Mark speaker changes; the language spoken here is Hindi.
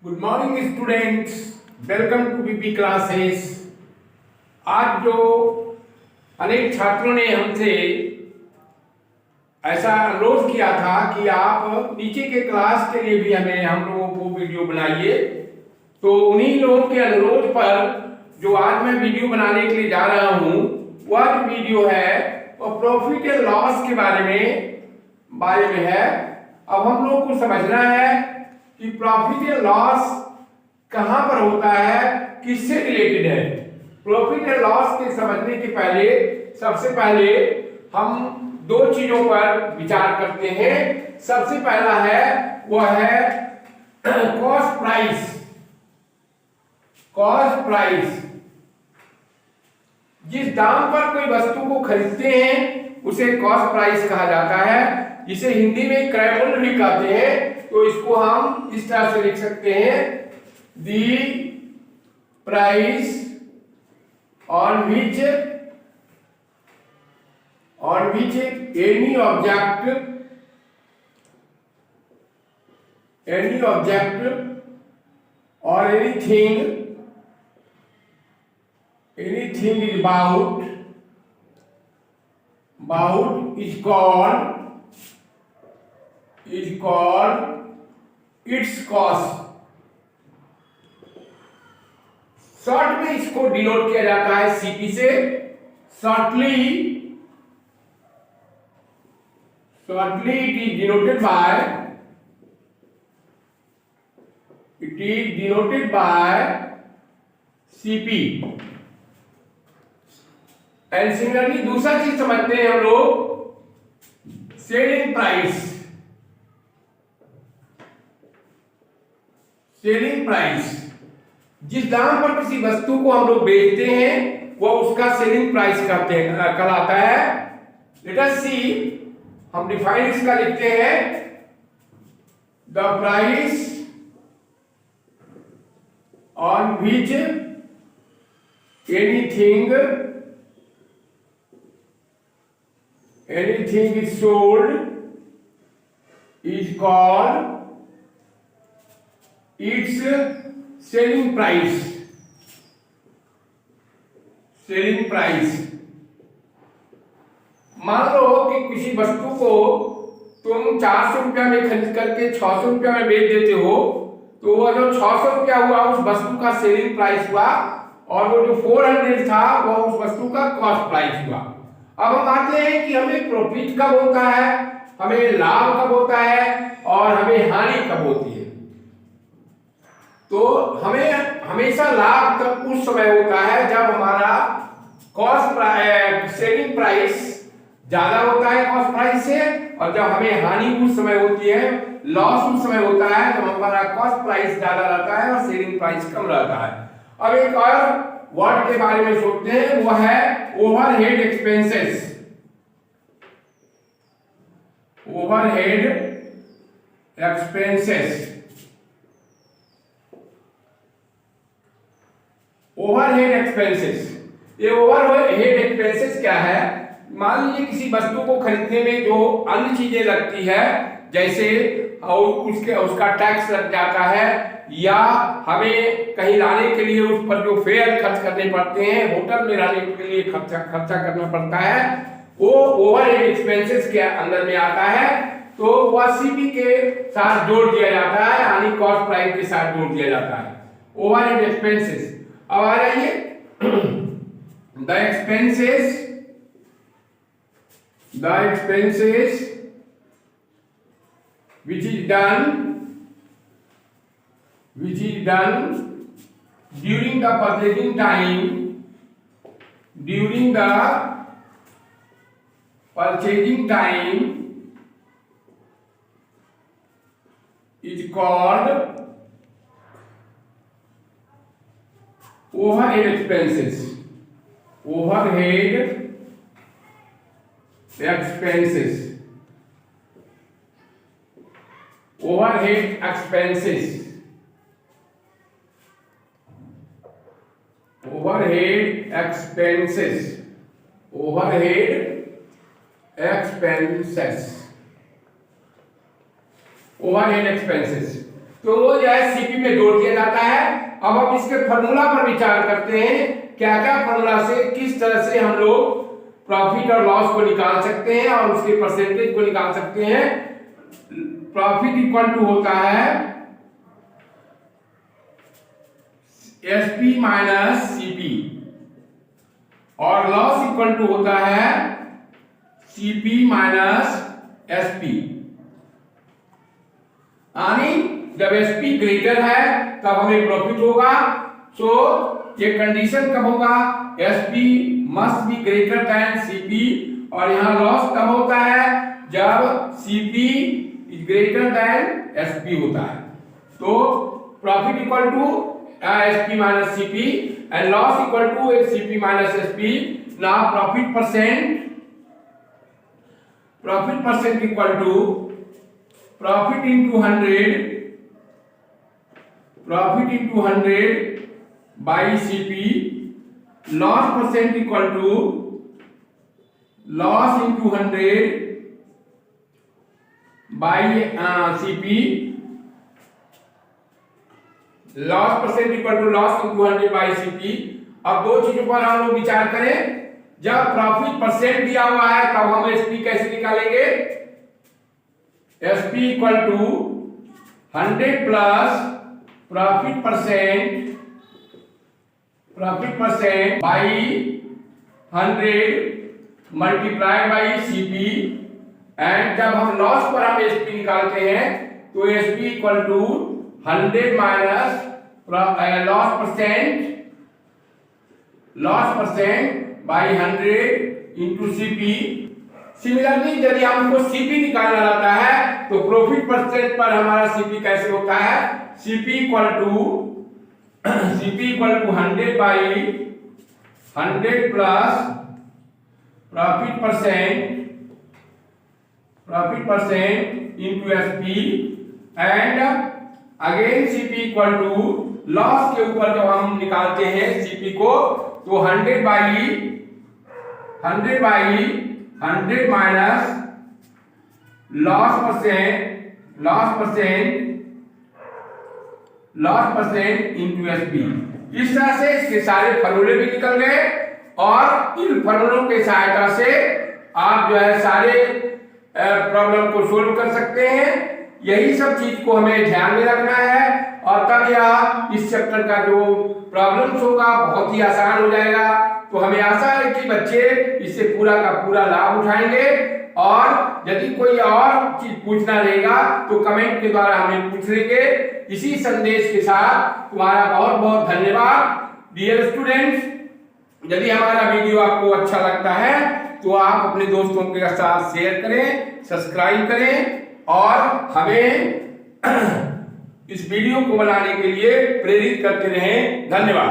Speaker 1: Good morning students, welcome to BP classes. आज जो अनेक छात्रों ने हमसे ऐसा अनुरोध किया था कि आप नीचे के क्लास के लिए भी हम लोगों को वीडियो बनाइए, तो उन्हीं लोगों के अनुरोध पर जो आज मैं वीडियो बनाने के लिए जा रहा हूँ वह जो वीडियो है वो प्रॉफिट एंड लॉस के बारे में है। अब हम लोग को समझना है कि प्रॉफिट एंड लॉस कहां पर होता है, किससे रिलेटेड है। प्रॉफिट एंड लॉस के समझने के पहले सबसे पहले हम दो चीजों पर विचार करते हैं। सबसे पहला है वह है कॉस्ट प्राइस। कॉस्ट प्राइस, जिस दाम पर कोई वस्तु को खरीदते हैं उसे कॉस्ट प्राइस कहा जाता है, जिसे हिंदी में क्रय मूल्य भी कहते हैं। तो इसको हम इस तरह से लिख सकते हैं, the price on which any object और anything is about is called its cost। Short में इसको डिनोट किया जाता है सीपी से। Shortly it is denoted by CP। And similarly दूसरा चीज समझते हैं हम लोग, सेलिंग प्राइस। सेलिंग प्राइस, जिस दाम पर किसी वस्तु को हम लोग बेचते हैं वह उसका सेलिंग प्राइस कहलाता है। लेट अस सी, हम डिफाइन इसका लिखते हैं, the price on which anything is sold is called its selling price। selling price, मान लो कि किसी वस्तु को तुम 400 रुपया में खरीद करके 600 रुपया में बेच देते हो, तो वह जो 600 रुपया हुआ उस वस्तु का सेलिंग प्राइस हुआ, और वो जो 400 था वह उस वस्तु का कॉस्ट प्राइस हुआ। अब हम आते हैं कि हमें प्रॉफिट कब होता है, हमें लाभ कब होता है और हमें हानि कब होती है। तो हमें हमेशा लाभ तब उस समय होता है जब हमारा सेलिंग प्राइस ज्यादा होता है कॉस्ट प्राइस से, और जब हमें हानि उस समय होती है, लॉस उस समय होता है जब हमारा कॉस्ट प्राइस ज्यादा रहता है और सेलिंग प्राइस कम रहता है। अब एक और वर्ड के बारे में सोचते हैं, वो है overhead expenses. Overhead expenses, overhead expenses. ये ओवरहेड एक्सपेंसेस क्या है? मान लीजिए किसी वस्तु को खरीदने में जो अन्य चीजें लगती है, जैसे उसका टैक्स लग जाता है, या हमें कहीं लाने के लिए उस पर जो फेयर खर्च करने पड़ते हैं, होटल में रहने के लिए खर्चा करना पड़ता है, वो ओवरहेड एक्सपेंसेस के अंदर में आता है। तो वह सीपी के साथ जोड़ दिया जाता है, यानी कॉस्ट प्राइस के साथ जोड़ दिया जाता है, ओवरहेड एक्सपेंसेस। अब आ जाइए, the expenses which is done during the purchasing time is called overhead expenses। overhead expenses, overhead expenses, overhead expenses, overhead expenses, overhead expenses। तो वो जो है सीपी में जोड़ दिया जाता है। अब हम इसके फॉर्मूला पर विचार करते हैं, क्या क्या फॉर्मूला से किस तरह से हम लोग प्रॉफिट और लॉस को निकाल सकते हैं और उसके परसेंटेज को निकाल सकते हैं। प्रॉफिट इक्वल टू होता है एसपी माइनस सीपी और लॉस इक्वल टू होता है सीपी माइनस एसपी। यानी जब एसपी ग्रेटर है तब हमें प्रॉफिट होगा। सो ये कंडीशन कब होगा, SP must be greater than CP. और यहां लॉस कब होता है, जब CP is greater than SP होता है। तो profit equal to SP minus CP and loss equal to CP minus SP. Now profit percent equal to profit into 100 by CP. Loss percent equal to loss into 100 by CP. Loss percent equal to loss into 100 by CP. अब दो चीजों पर हम लोग विचार करें। जब प्रॉफिट परसेंट दिया हुआ है तब हम एसपी कैसे निकालेंगे, SP equal to 100 plus profit percent by 100 multiply by CP. And जब हम लॉस पर हम एसपी निकालते हैं तो SP equal to 100 minus loss percent by 100 into CP. Similarly यदि हमको सीपी निकालना रहता है तो प्रॉफिट परसेंट पर हमारा सीपी कैसे होता है, CP equal to 100 by 100 plus profit percent into SP. And again CP equal to loss के ऊपर जब हम निकालते हैं सीपी को तो 100 by 100 minus loss percent into SP. इस तरह से इसके सारे फॉर्मूले भी निकल गए और इन फॉर्मूलों के सहायता से आप जो है सारे प्रॉब्लम को सोल्व कर सकते हैं। यही सब चीज को हमें ध्यान में रखना है और तब यह इस चैप्टर का जो प्रॉब्लम्स होगा बहुत ही आसान हो जाएगा। तो हमें आशा है कि बच्चे इससे पूरा का पूरा लाभ उठाएंगे और यदि कोई और चीज पूछना रहेगा तो कमेंट के द्वारा हमें पूछ लेंगे। इसी संदेश के साथ तुम्हारा बहुत बहुत धन्यवाद। डियर स्टूडेंट्स, यदि हमारा वीडियो आपको अच्छा लगता है तो आप अपने दोस्तों के साथ शेयर करें, सब्सक्राइब करें और हमें इस वीडियो को बनाने के लिए प्रेरित करते रहें। धन्यवाद।